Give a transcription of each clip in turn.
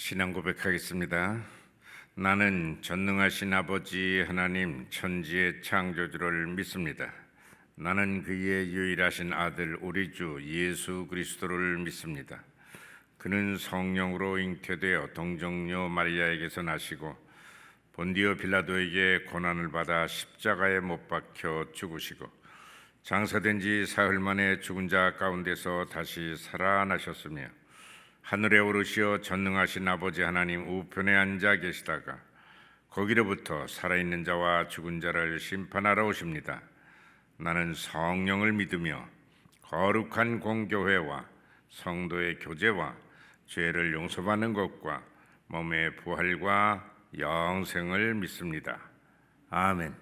신앙 고백하겠습니다. 나는 전능하신 아버지 하나님 천지의 창조주를 믿습니다. 나는 그의 유일하신 아들 우리 주 예수 그리스도를 믿습니다. 그는 성령으로 잉태되어 동정녀 마리아에게서 나시고 본디오 빌라도에게 고난을 받아 십자가에 못 박혀 죽으시고 장사된 지 사흘 만에 죽은 자 가운데서 다시 살아나셨으며 하늘에 오르시어 전능하신 아버지 하나님 우편에 앉아 계시다가 거기로부터 살아있는 자와 죽은 자를 심판하러 오십니다. 나는 성령을 믿으며 거룩한 공교회와 성도의 교제와 죄를 용서받는 것과 몸의 부활과 영생을 믿습니다. 아멘.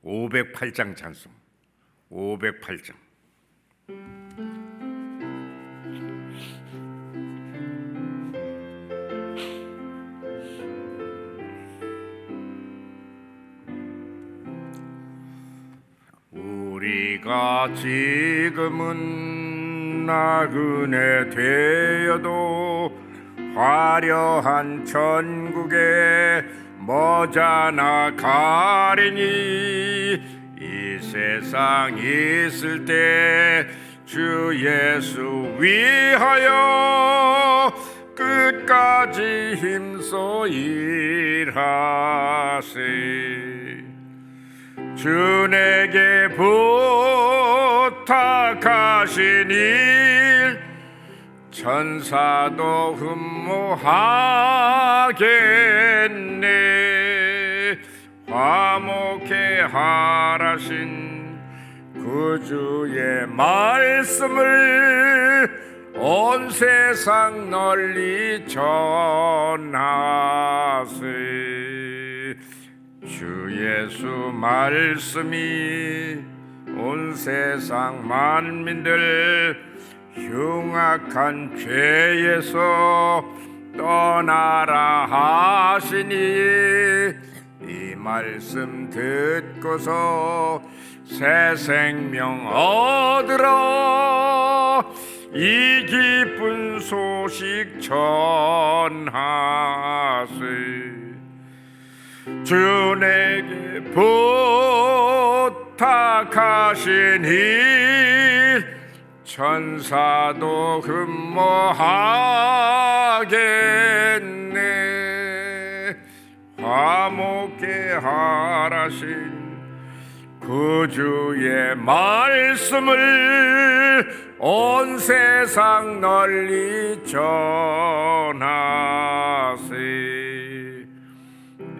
508장 찬송. 508장. 우리가 지금은 나그네 되어도 화려한 천국에 머자나 가리니 이 세상 있을 때 주 예수 위하여 끝까지 힘써 일하세. 주 내게 부탁하신 일 천사도 흠모하겠네. 화목해 하라신 그 주의 말씀을 온 세상 널리 전하세. 주 예수 말씀이 온 세상 만민들 흉악한 죄에서 떠나라 하시니 이 말씀 듣고서 새 생명 얻으러 이 기쁜 소식 전하세. 주 내게 부탁하신 일 천사도 흠모하겠네. 화목해 하라신 그 주의 말씀을 온 세상 널리 전하세.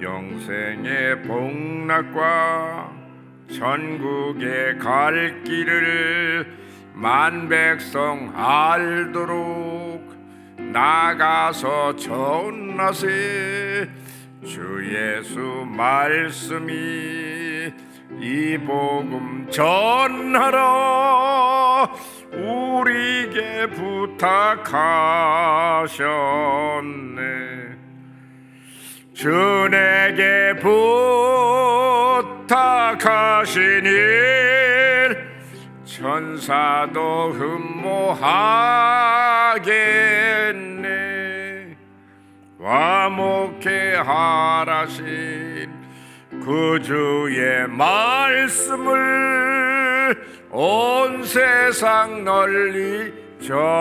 영생의 복락과 천국에 갈 길을 만백성 알도록 나가서 전하세. 주 예수 말씀이 이 복음 전하라 우리에게 부탁하셨네. 주 내게 부탁하신 일 천사도 흠모하겠네. 화목해 하라신 그 주의 말씀을 온 세상 널리 전하세.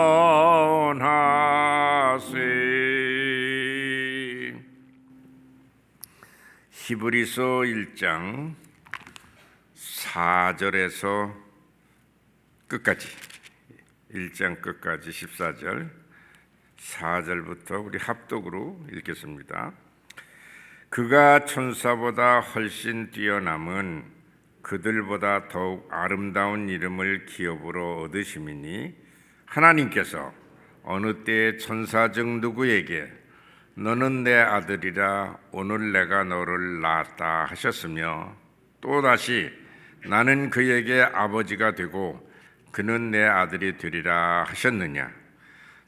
히브리서 1장 4절에서 끝까지 1장 끝까지 14절 4절부터 우리 합독으로 읽겠습니다. 그가 천사보다 훨씬 뛰어남은 그들보다 더욱 아름다운 이름을 기업으로 얻으심이니 하나님께서 어느 때에 천사 중 누구에게 너는 내 아들이라 오늘 내가 너를 낳았다 하셨으며 또다시 나는 그에게 아버지가 되고 그는 내 아들이 되리라 하셨느냐.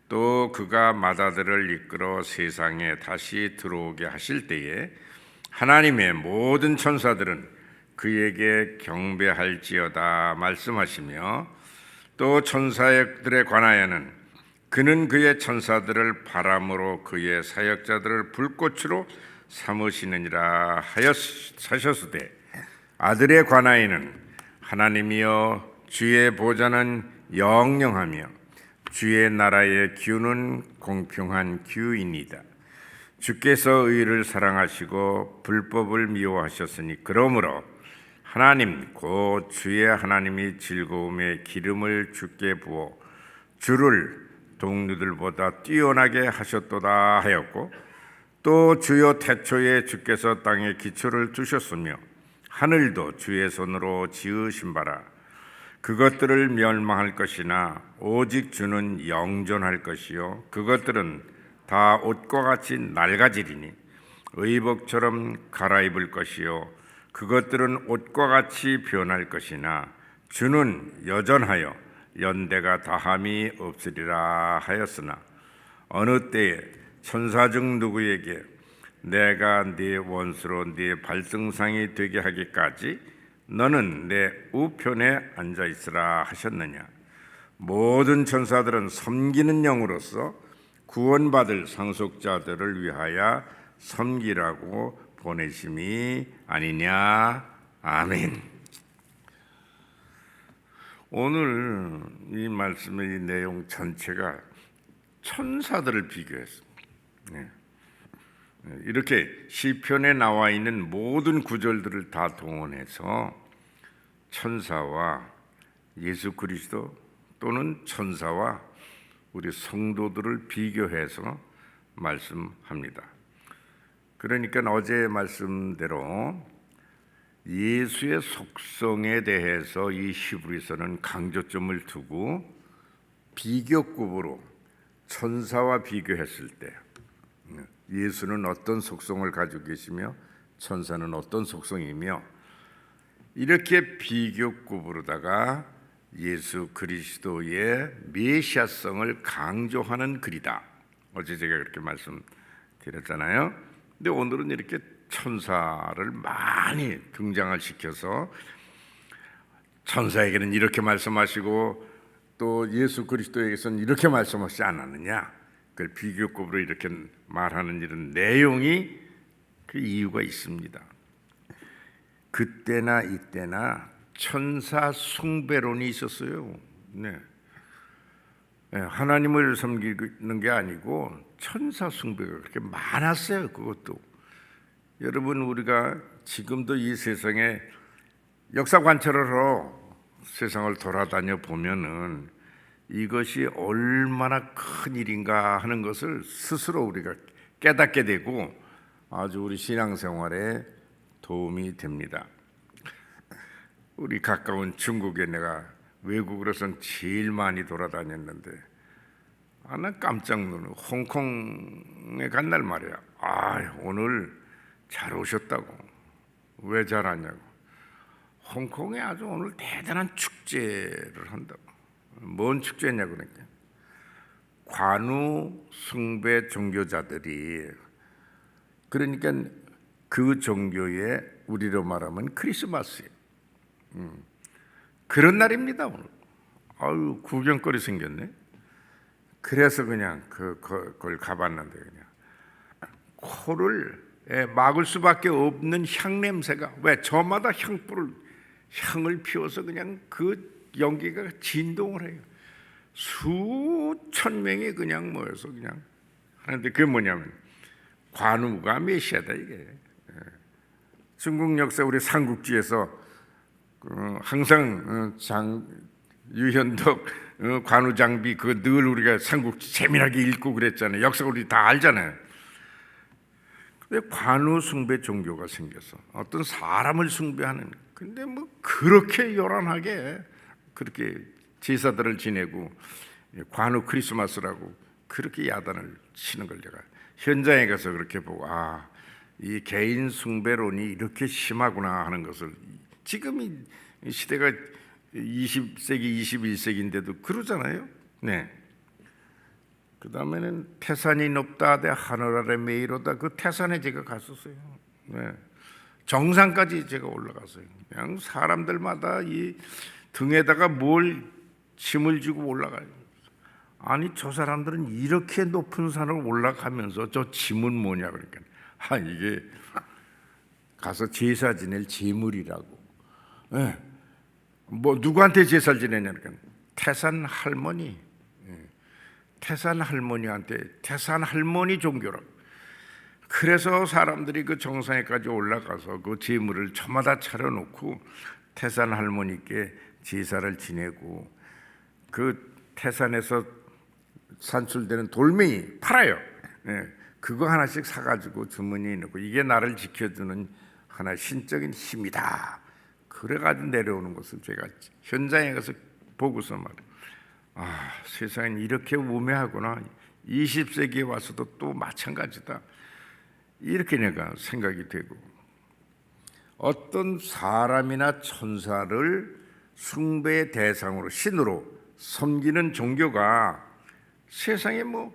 또 그가 맏아들을 이끌어 세상에 다시 들어오게 하실 때에 하나님의 모든 천사들은 그에게 경배할지어다 말씀하시며 또 천사들에 관하여는 그는 그의 천사들을 바람으로 그의 사역자들을 불꽃으로 삼으시느니라 하셨으되 아들에 관하여는 하나님이여 주의 보좌는 영영하며 주의 나라의 규는 공평한 규이니이다. 주께서 의를 사랑하시고 불법을 미워하셨으니 그러므로 하나님 곧 주의 하나님이 즐거움의 기름을 주께 부어 주를 동류들보다 뛰어나게 하셨도다 하였고 또 주요 태초에 주께서 땅에 기초를 두셨으며 하늘도 주의 손으로 지으신 바라. 그것들을 멸망할 것이나 오직 주는 영존할 것이요 그것들은 다 옷과 같이 낡아지리니 의복처럼 갈아입을 것이요 그것들은 옷과 같이 변할 것이나 주는 여전하여 연대가 다함이 없으리라 하였으나 어느 때에 천사 중 누구에게 내가 네 원수로 네 발등상이 되게 하기까지 너는 내 우편에 앉아 있으라 하셨느냐. 모든 천사들은 섬기는 영으로서 구원받을 상속자들을 위하여 섬기라고 보내심이 아니냐. 아멘. 오늘 이 말씀의 이 내용 전체가 천사들을 비교했습니다. 이렇게 시편에 나와 있는 모든 구절들을 다 동원해서 천사와 예수 그리스도 또는 천사와 우리 성도들을 비교해서 말씀합니다. 그러니까 어제 말씀대로 예수의 속성에 대해서 이 히브리서는 강조점을 두고 비교급으로 천사와 비교했을 때 예수는 어떤 속성을 가지고 계시며 천사는 어떤 속성이며 이렇게 비교급으로다가 예수 그리스도의 메시아성을 강조하는 글이다. 어제 제가 그렇게 말씀드렸잖아요. 근데 오늘은 이렇게 천사를 많이 등장을 시켜서 천사에게는 이렇게 말씀하시고 또 예수 그리스도에게서는 이렇게 말씀하시지 않았느냐, 그걸 비교급으로 이렇게 말하는 이런 내용이 그 이유가 있습니다. 그때나 이때나 천사 숭배론이 있었어요. 하나님을 섬기는 게 아니고 천사 숭배가 그렇게 많았어요. 그것도 여러분, 우리가 지금도 이 세상에 역사 관찰을 하러 세상을 돌아다녀 보면은 이것이 얼마나 큰 일인가 하는 것을 스스로 우리가 깨닫게 되고 아주 우리 신앙생활에 도움이 됩니다. 우리 가까운 중국에 내가 외국으로선 제일 많이 돌아다녔는데 나 깜짝 놀라. 홍콩에 간 날 말이야. 오늘 잘 오셨다고. 왜 잘 왔냐고. 홍콩에 아주 오늘 대단한 축제를 한다고. 뭔 축제냐고 그러니까 관우 숭배 종교자들이, 그러니까 그 종교의 우리로 말하면 크리스마스예요. 그런 날입니다 오늘. 구경거리 생겼네. 그래서 그냥 그걸 가봤는데 그냥 코를 막을 수밖에 없는 향 냄새가, 왜 저마다 향을 피워서 그냥 그 연기가 진동을 해요. 수천 명이 그냥 모여서 그냥 하는데 그게 뭐냐면 관우가 메시아다 이게. 중국 역사 우리 삼국지에서 항상 유현덕 관우장비 그 늘 우리가 삼국지 재미나게 읽고 그랬잖아요. 역사 우리 다 알잖아요. 근데 관우 숭배 종교가 생겨서 어떤 사람을 숭배하는, 근데 뭐 그렇게 요란하게 그렇게 제사들을 지내고 관우 크리스마스라고 그렇게 야단을 치는 걸 제가 현장에 가서 그렇게 보고 이 개인 숭배론이 이렇게 심하구나 하는 것을, 지금 이 시대가 20세기 21세기인데도 그러잖아요. 그 다음에는 태산이 높다 대 하늘 아래 메이로다. 그 태산에 제가 갔었어요. 정상까지 제가 올라갔어요. 그냥 사람들마다 이 등에다가 뭘 짐을 지고 올라가요. 아니 저 사람들은 이렇게 높은 산을 올라가면서 저 짐은 뭐냐 그러니까 이게 가서 제사 지낼 제물이라고. 예. 뭐 누구한테 제사를 지내냐니까 태산 할머니, 태산 할머니한테 태산 할머니 종교라고. 그래서 사람들이 그 정상에까지 올라가서 그 제물을 저마다 차려놓고 태산 할머니께 제사를 지내고 그 태산에서 산출되는 돌멩이 팔아요. 그거 하나씩 사가지고 주머니에 넣고 이게 나를 지켜주는 하나의 신적인 힘이다. 그래가지고 내려오는 것을 제가 현장에 가서 보고서 말이에요. 세상엔 이렇게 우매하구나. 20세기에 와서도 또 마찬가지다. 이렇게 내가 생각이 되고, 어떤 사람이나 천사를 숭배의 대상으로 신으로 섬기는 종교가 세상에 뭐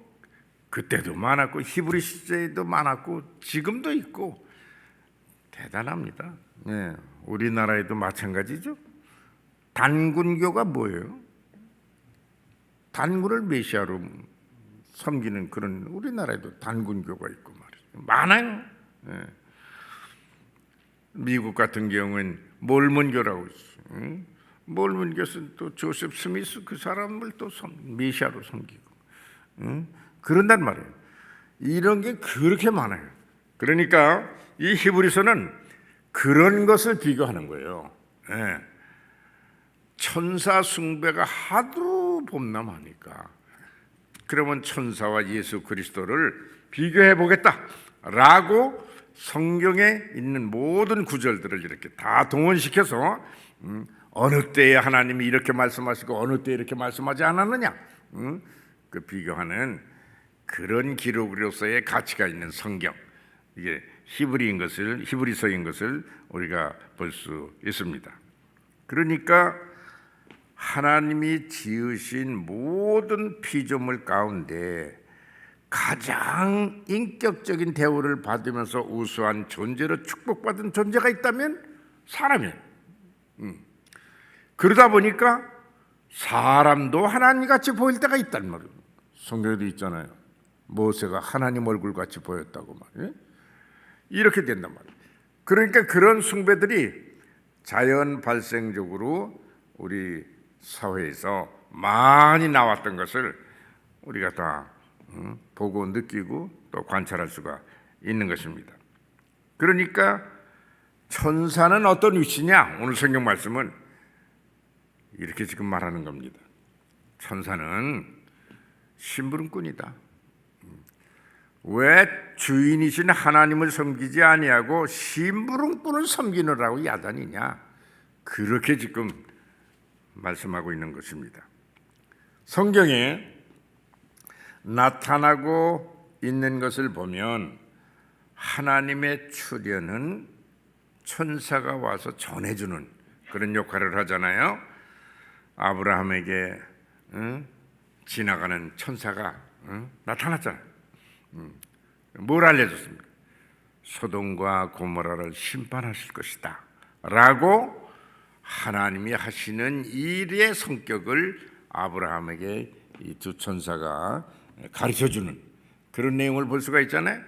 그때도 많았고 히브리 시대에도 많았고 지금도 있고 대단합니다. 우리나라에도 마찬가지죠. 단군교가 뭐예요? 단군을 메시아로 섬기는 그런 우리나라에도 단군교가 있고 말이죠. 많아요. 미국 같은 경우는 몰몬교라고 있어요. 몰몬교는 또 조셉 스미스 그 사람을 또 메시아로 섬기고 그런단 말이에요. 이런 게 그렇게 많아요. 그러니까 이 히브리서는 그런 것을 비교하는 거예요. 천사 숭배가 하도 범람하니까 그러면 천사와 예수 그리스도를 비교해 보겠다라고 성경에 있는 모든 구절들을 이렇게 다 동원시켜서 어느 때에 하나님이 이렇게 말씀하시고 어느 때에 이렇게 말씀하지 않았느냐 그 비교하는 그런 기록으로서의 가치가 있는 성경, 이게 히브리서인 것을 우리가 볼 수 있습니다. 그러니까 하나님이 지으신 모든 피조물 가운데 가장 인격적인 대우를 받으면서 우수한 존재로 축복받은 존재가 있다면 사람이에요. 그러다 보니까 사람도 하나님같이 보일 때가 있단 말이에요. 성경에도 있잖아요. 모세가 하나님 얼굴같이 보였다고 말이에요. 이렇게 된단 말이에요. 그러니까 그런 숭배들이 자연 발생적으로 우리 사회에서 많이 나왔던 것을 우리가 다 보고 느끼고 또 관찰할 수가 있는 것입니다. 그러니까 천사는 어떤 위치냐? 오늘 성경 말씀은 이렇게 지금 말하는 겁니다. 천사는 심부름꾼이다. 왜 주인이신 하나님을 섬기지 아니하고 심부름꾼을 섬기느라고 야단이냐? 그렇게 지금 말씀하고 있는 것입니다. 성경에 나타나고 있는 것을 보면 하나님의 출현은 천사가 와서 전해주는 그런 역할을 하잖아요. 아브라함에게 지나가는 천사가 나타났잖아요. 뭘 알려줬습니까? 소돔과 고모라를 심판하실 것이다 라고 하나님이 하시는 일의 성격을 아브라함에게 이 두 천사가 가르쳐주는 그런 내용을 볼 수가 있잖아요.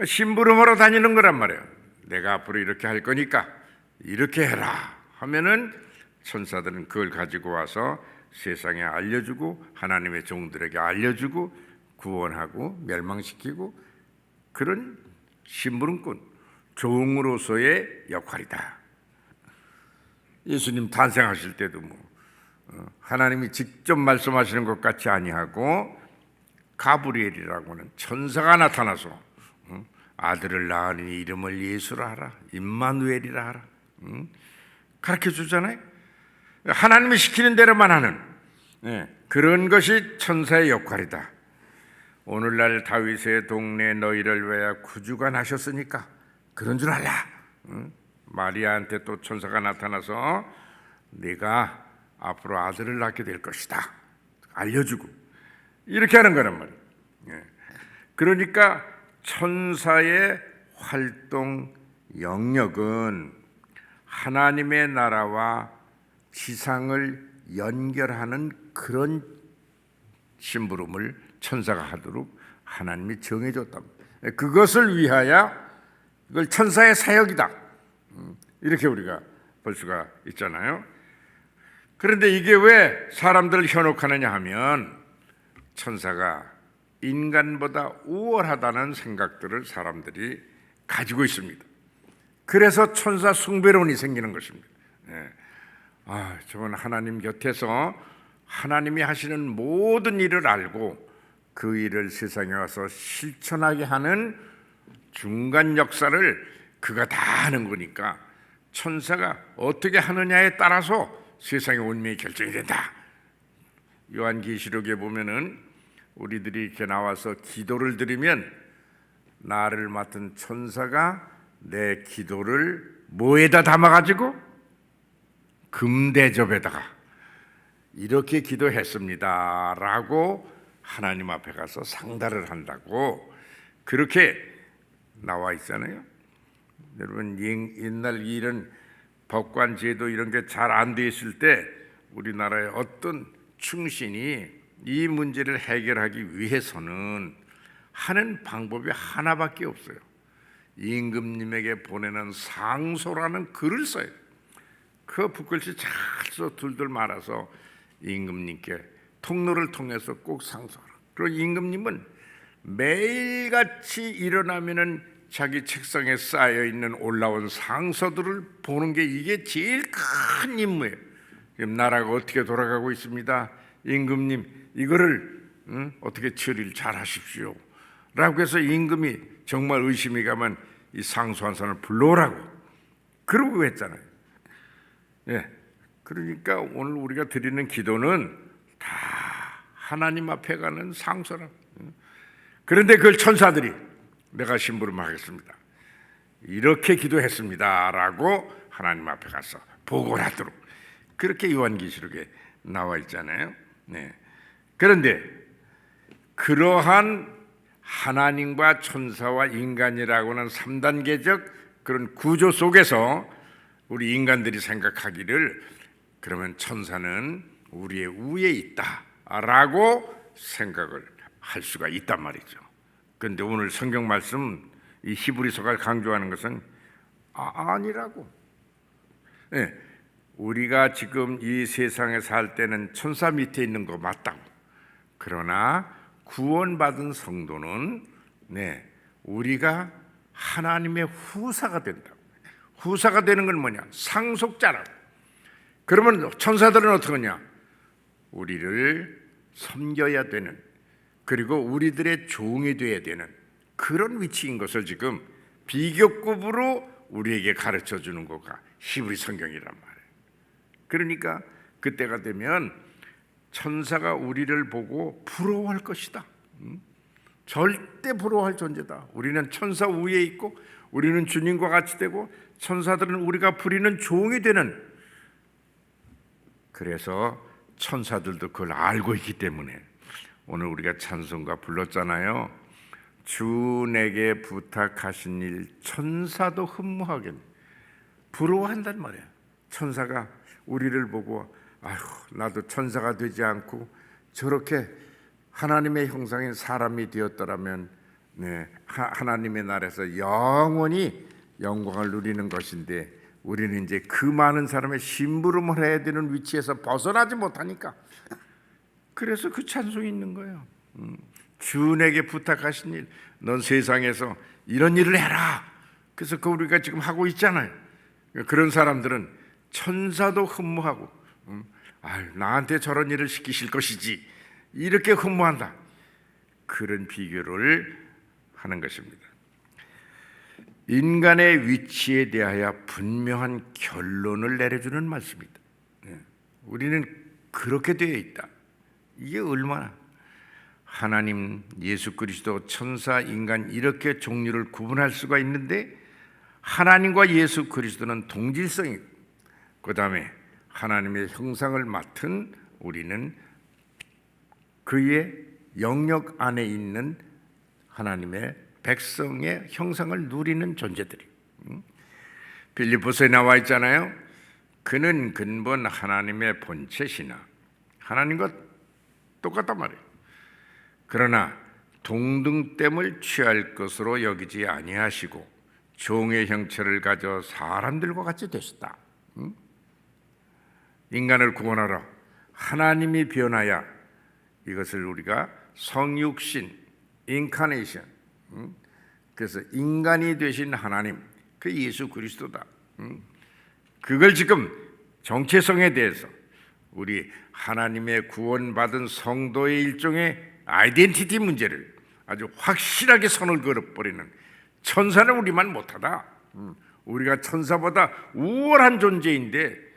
심부름하러 다니는 거란 말이에요. 내가 앞으로 이렇게 할 거니까 이렇게 해라 하면은 천사들은 그걸 가지고 와서 세상에 알려주고 하나님의 종들에게 알려주고 구원하고 멸망시키고 그런 심부름꾼 종으로서의 역할이다. 예수님 탄생하실 때도 하나님이 직접 말씀하시는 것 같이 아니하고 가브리엘이라고 하는 천사가 나타나서 아들을 낳으니 이름을 예수라 하라, 임마누엘이라 하라 가르쳐 주잖아요. 하나님이 시키는 대로만 하는 그런 것이 천사의 역할이다. 오늘날 다윗의 동네 너희를 위하여 구주가 나셨으니까 그런 줄 알라. 마리아한테 또 천사가 나타나서 네가 앞으로 아들을 낳게 될 것이다 알려주고 이렇게 하는 거란 말이에요. 그러니까 천사의 활동 영역은 하나님의 나라와 지상을 연결하는 그런 심부름을 천사가 하도록 하나님이 정해줬답니다. 그것을 위하여 이걸 천사의 사역이다, 이렇게 우리가 볼 수가 있잖아요. 그런데 이게 왜 사람들을 현혹하느냐 하면 천사가 인간보다 우월하다는 생각들을 사람들이 가지고 있습니다. 그래서 천사 숭배론이 생기는 것입니다. 저건 하나님 곁에서 하나님이 하시는 모든 일을 알고 그 일을 세상에 와서 실천하게 하는 중간 역사를 그가 다 하는 거니까 천사가 어떻게 하느냐에 따라서 세상의 운명이 결정이 된다. 요한계시록에 보면은 우리들이 이렇게 나와서 기도를 드리면 나를 맡은 천사가 내 기도를 뭐에다 담아가지고 금대접에다가 이렇게 기도했습니다 라고 하나님 앞에 가서 상달을 한다고 그렇게 나와 있잖아요. 여러분, 옛날 일은 법관 제도 이런 게 잘 안 돼 있을 때 우리나라의 어떤 충신이 이 문제를 해결하기 위해서는 하는 방법이 하나밖에 없어요. 임금님에게 보내는 상소라는 글을 써요. 그 붓글씨 잘 써 둘둘 말아서 임금님께 통로를 통해서 꼭 상소하라. 그리고 임금님은 매일같이 일어나면은 자기 책상에 쌓여 있는 올라온 상소들을 보는 게 이게 제일 큰 임무예요. 지금 나라가 어떻게 돌아가고 있습니다. 임금님 이거를 어떻게 처리를 잘 하십시오 라고 해서 임금이 정말 의심이 가면 이 상소한 사람을 불러오라고 그러고 했잖아요. 그러니까 오늘 우리가 드리는 기도는 다 하나님 앞에 가는 상소라. 그런데 그걸 천사들이 내가 심부름하겠습니다 이렇게 기도했습니다 라고 하나님 앞에 가서 보고를 하도록 그렇게 요한계시록에 나와 있잖아요. 그런데 그러한 하나님과 천사와 인간이라고 하는 3단계적 그런 구조 속에서 우리 인간들이 생각하기를 그러면 천사는 우리의 위에 있다라고 생각을 할 수가 있단 말이죠. 그런데 오늘 성경 말씀 이 히브리서가 강조하는 것은 아니라고. 우리가 지금 이 세상에 살 때는 천사 밑에 있는 거 맞다고. 그러나 구원받은 성도는 우리가 하나님의 후사가 된다. 후사가 되는 건 뭐냐? 상속자라고. 그러면 천사들은 어떻게 하냐? 우리를 섬겨야 되는, 그리고 우리들의 종이 되어야 되는 그런 위치인 것을 지금 비교급으로 우리에게 가르쳐 주는 거가 히브리 성경이란 말이에요. 그러니까 그때가 되면 천사가 우리를 보고 부러워할 것이다. 절대 부러워할 존재다. 우리는 천사 위에 있고 우리는 주님과 같이 되고 천사들은 우리가 부리는 종이 되는, 그래서 천사들도 그걸 알고 있기 때문에 오늘 우리가 찬송가 불렀잖아요. 주 내게 부탁하신 일 천사도 흠모하겠네. 부러워한단 말이야. 천사가 우리를 보고 아휴 나도 천사가 되지 않고 저렇게 하나님의 형상인 사람이 되었더라면 하나님의 나라에서 영원히 영광을 누리는 것인데 우리는 이제 그 많은 사람의 심부름을 해야 되는 위치에서 벗어나지 못하니까 그래서 그 찬송이 있는 거예요. 주 내게 부탁하신 일, 넌 세상에서 이런 일을 해라. 그래서 그 우리가 지금 하고 있잖아요. 그런 사람들은 천사도 흠모하고 나한테 저런 일을 시키실 것이지 이렇게 흠모한다. 그런 비교를 하는 것입니다. 인간의 위치에 대하여 분명한 결론을 내려주는 말씀입니다. 우리는 그렇게 되어 있다. 이게 얼마나 하나님, 예수 그리스도, 천사, 인간 이렇게 종류를 구분할 수가 있는데 하나님과 예수 그리스도는 동질성이고 그 다음에 하나님의 형상을 맡은 우리는 그의 영역 안에 있는 하나님의 백성의 형상을 누리는 존재들이. 빌립보서에 나와 있잖아요. 그는 근본 하나님의 본체시나 하나님과 똑같단 말이에요. 그러나 동등됨을 취할 것으로 여기지 아니하시고 종의 형체를 가져 사람들과 같이 되셨다. 인간을 구원하러 하나님이 변하여 이것을 우리가 성육신, 인카네이션, 그래서 인간이 되신 하나님, 그 예수 그리스도다. 그걸 지금 정체성에 대해서 우리 하나님의 구원받은 성도의 일종의 아이덴티티 문제를 아주 확실하게 선을 그어버리는, 천사는 우리만 못하다. 우리가 천사보다 우월한 존재인데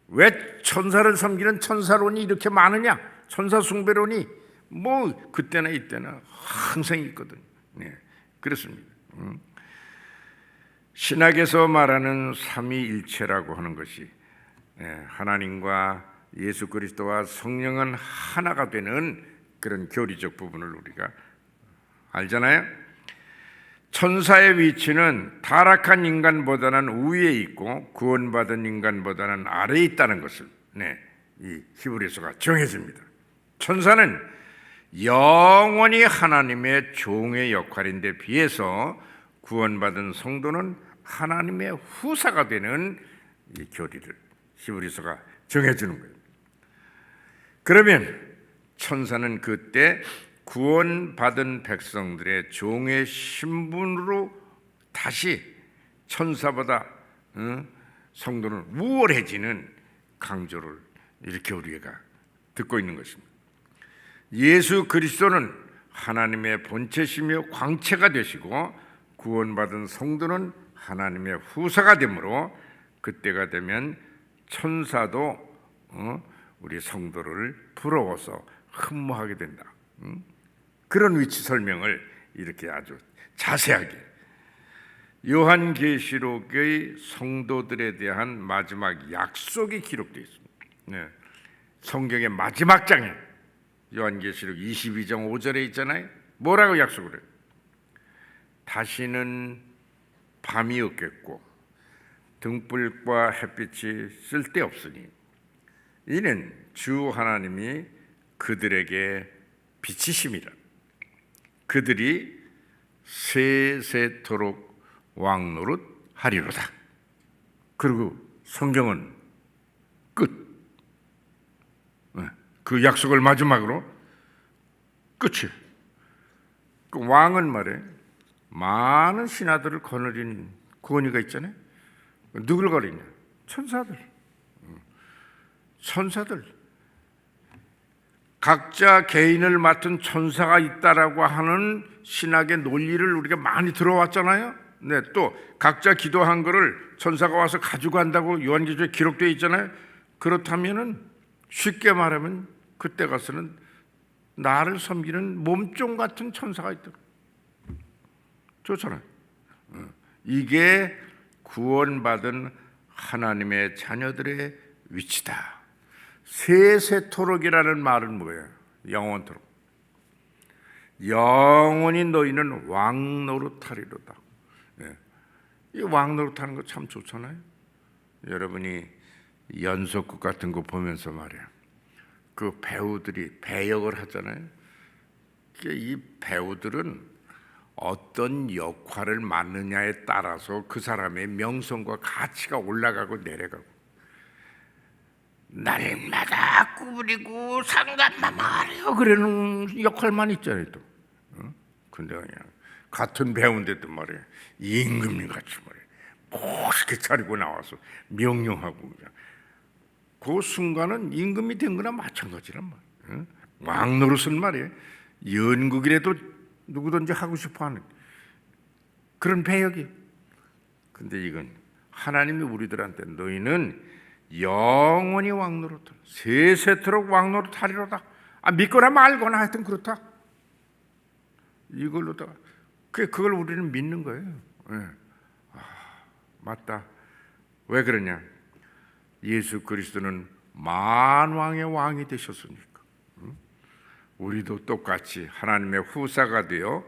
왜 천사를 섬기는 천사론이 이렇게 많으냐? 천사 숭배론이 뭐 그때나 이때나 항상 있거든. 네, 그렇습니다. 신학에서 말하는 삼위일체라고 하는 것이 하나님과 예수 그리스도와 성령은 하나가 되는 그런 교리적 부분을 우리가 알잖아요. 천사의 위치는 타락한 인간보다는 우위에 있고 구원받은 인간보다는 아래에 있다는 것을 이 히브리서가 정해집니다. 천사는 영원히 하나님의 종의 역할인데 비해서 구원받은 성도는 하나님의 후사가 되는 이 교리를 히브리서가 정해주는 거예요. 그러면 천사는 그때 구원받은 백성들의 종의 신분으로 다시 천사보다 성도는 우월해지는 강조를 이렇게 우리가 듣고 있는 것입니다. 예수 그리스도는 하나님의 본체시며 광채가 되시고 구원받은 성도는 하나님의 후사가 되므로 그때가 되면 천사도 우리 성도를 부러워서 흠모하게 된다. 그런 위치 설명을 이렇게 아주 자세하게 요한계시록의 성도들에 대한 마지막 약속이 기록되어 있습니다. 성경의 마지막 장에 요한계시록 22장 5절에 있잖아요. 뭐라고 약속을 해요? 다시는 밤이 없겠고 등불과 햇빛이 쓸데없으니 이는 주 하나님이 그들에게 빛이심이라. 그들이 세세토록 왕노릇 하리로다. 그리고 성경은 끝. 그 약속을 마지막으로 끝이. 그 왕은 말해 많은 신하들을 거느린 권위가 있잖아요. 누굴 거리냐? 천사들. 천사들. 각자 개인을 맡은 천사가 있다라고 하는 신학의 논리를 우리가 많이 들어왔잖아요. 네, 또 각자 기도한 거를 천사가 와서 가지고 간다고 요한계시록에 기록되어 있잖아요. 그렇다면은 쉽게 말하면 그때 가서는 나를 섬기는 몸종 같은 천사가 있다. 좋잖아요. 이게 구원받은 하나님의 자녀들의 위치다. 세세토록이라는 말은 뭐예요? 영원토록. 영원히 너희는 왕노릇하리로다. 이 왕노릇하는 거 참 좋잖아요. 여러분이 연속극 같은 거 보면서 말이야, 그 배우들이 배역을 하잖아요. 이 배우들은 어떤 역할을 맡느냐에 따라서 그 사람의 명성과 가치가 올라가고 내려가고, 날마다 꾸부리고 상관만 말해요 그러는 역할만 있잖아요. 또 근데 그냥 같은 배우인데도 말이에요, 임금님 같이 말이에요, 멋있게 차리고 나와서 명령하고 그냥 그 순간은 임금이 된 거나 마찬가지란 말이에요. 왕노릇은 말이에요, 연극이라도 누구든지 하고 싶어하는 그런 배역이. 근데 이건 하나님이 우리들한테 너희는 영원히 왕노릇, 세세토록 왕노릇 하리로다. 믿거나 말거나 하여튼 그렇다. 이걸로다가 그걸 우리는 믿는 거예요. 맞다. 왜 그러냐? 예수 그리스도는 만왕의 왕이 되셨으니까. 우리도 똑같이 하나님의 후사가 되어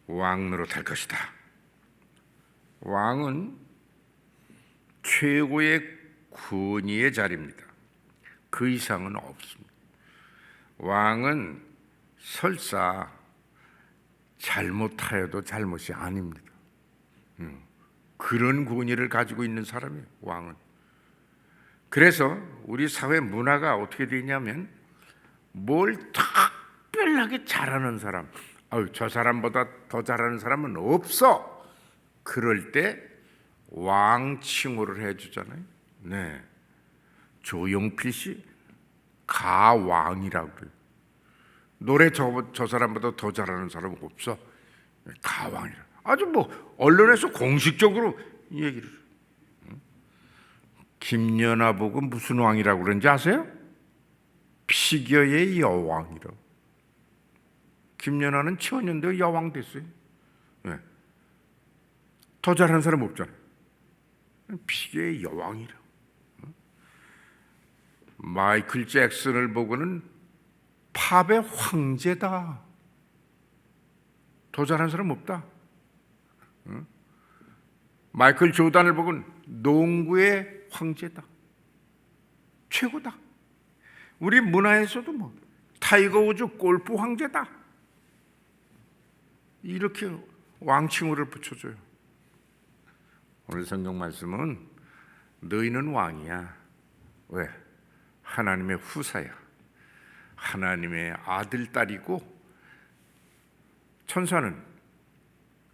왕노릇할 것이다. 왕은 최고의 권위의 자리입니다. 그 이상은 없습니다. 왕은 설사 잘못하여도 잘못이 아닙니다. 그런 권위를 가지고 있는 사람이에요, 왕은. 그래서 우리 사회 문화가 어떻게 되냐면 뭘 특별하게 잘하는 사람, 저 사람보다 더 잘하는 사람은 없어. 그럴 때 왕 칭호를 해주잖아요. 네, 조용필 씨 가왕이라고 그래요. 노래 저 사람보다 더 잘하는 사람은 없어. 가왕이라. 아주 뭐 언론에서 공식적으로 이 얘기를. 김연아 보고 무슨 왕이라고 그런지 아세요? 피겨의 여왕이라고. 김연아는 천연대 여왕 됐어요. 네. 더 잘하는 사람 없잖아요. 피겨의 여왕이라고. 마이클 잭슨을 보고는 팝의 황제다. 더 잘하는 사람 없다. 마이클 조단을 보고는 농구의 황제다. 최고다. 우리 문화에서도 뭐 타이거 우즈 골프 황제다. 이렇게 왕칭호를 붙여줘요. 오늘 성경 말씀은 너희는 왕이야. 왜? 하나님의 후사야. 하나님의 아들, 딸이고 천사는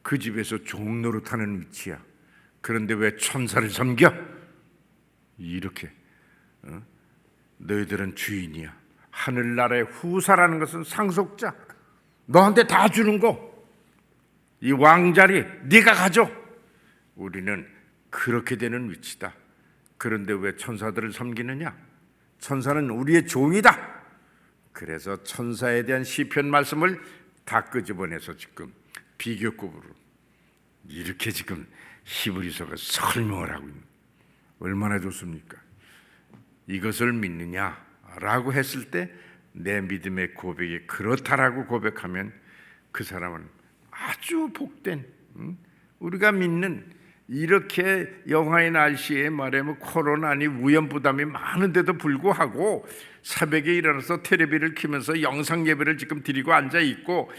그 집에서 종 노릇하는 위치야. 그런데 왜 천사를 섬겨? 이렇게 너희들은 주인이야. 하늘나라의 후사라는 것은 상속자. 너한테 다 주는 거. 이 왕자리 네가 가져. 우리는 그렇게 되는 위치다. 그런데 왜 천사들을 섬기느냐? 천사는 우리의 종이다. 그래서 천사에 대한 시편 말씀을 다 끄집어내서 지금 비교급으로 이렇게 지금 히브리서가 설명을 하고 있는. 얼마나 좋습니까? 이것을 믿느냐라고 했을 때 내 믿음의 고백이 그렇다라고 고백하면 그 사람은 아주 복된, 우리가 믿는 이렇게 영하의 날씨에 말하면 코로나니 위험부담이 많은데도 불구하고 새벽에 일어나서 텔레비를 켜면서 영상 예배를 지금 드리고 앉아 있고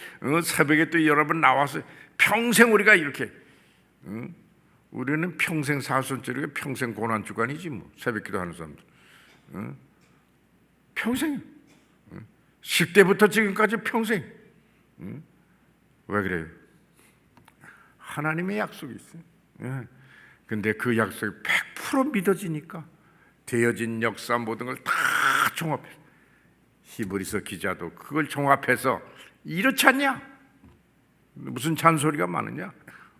새벽에 또 여러분 나와서 평생 우리가 이렇게 우리는 평생 사순절이고 평생 고난주간이지 뭐. 새벽기도 하는 사람들 평생 10대부터 지금까지 평생. 왜 그래요? 하나님의 약속이 있어요. 근데 그 약속이 100% 믿어지니까 되어진 역사 모든 걸 다 종합해. 히브리서 기자도 그걸 종합해서 이렇지 않냐? 무슨 잔소리가 많으냐?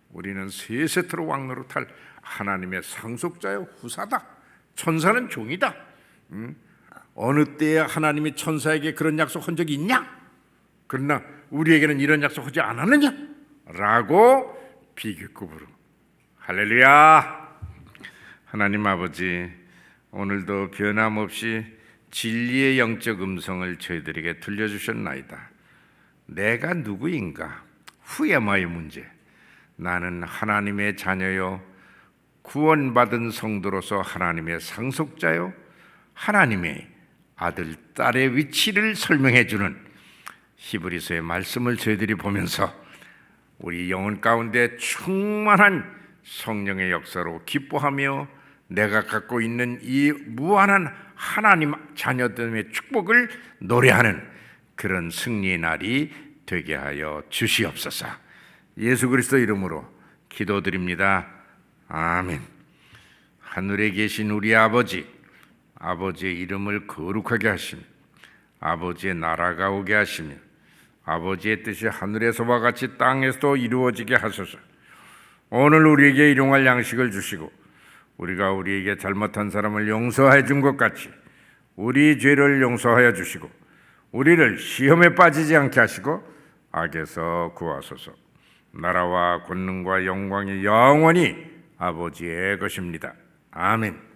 우리는 세세토록 왕노릇할 하나님의 상속자요 후사다. 천사는 종이다. 어느 때에 하나님이 천사에게 그런 약속한 적이 있냐? 그러나 우리에게는 이런 약속하지 않았느냐? 라고 비교급으로. 할렐루야. 하나님 아버지, 오늘도 변함없이 진리의 영적 음성을 저희들에게 들려주셨나이다. 내가 누구인가? 후에마의 문제. 나는 하나님의 자녀요, 구원받은 성도로서 하나님의 상속자요, 하나님의 아들, 딸의 위치를 설명해 주는 히브리서의 말씀을 저희들이 보면서 우리 영혼 가운데 충만한 성령의 역사로 기뻐하며 내가 갖고 있는 이 무한한 하나님 자녀들의 축복을 노래하는 그런 승리의 날이 되게 하여 주시옵소서. 예수 그리스도 이름으로 기도드립니다. 아멘. 하늘에 계신 우리 아버지, 아버지의 이름을 거룩하게 하시며 아버지의 나라가 오게 하시며 아버지의 뜻이 하늘에서와 같이 땅에서도 이루어지게 하소서. 오늘 우리에게 일용할 양식을 주시고 우리가 우리에게 잘못한 사람을 용서해 준 것 같이 우리 죄를 용서하여 주시고 우리를 시험에 빠지지 않게 하시고 악에서 구하소서. 나라와 권능과 영광이 영원히 아버지의 것입니다. 아멘.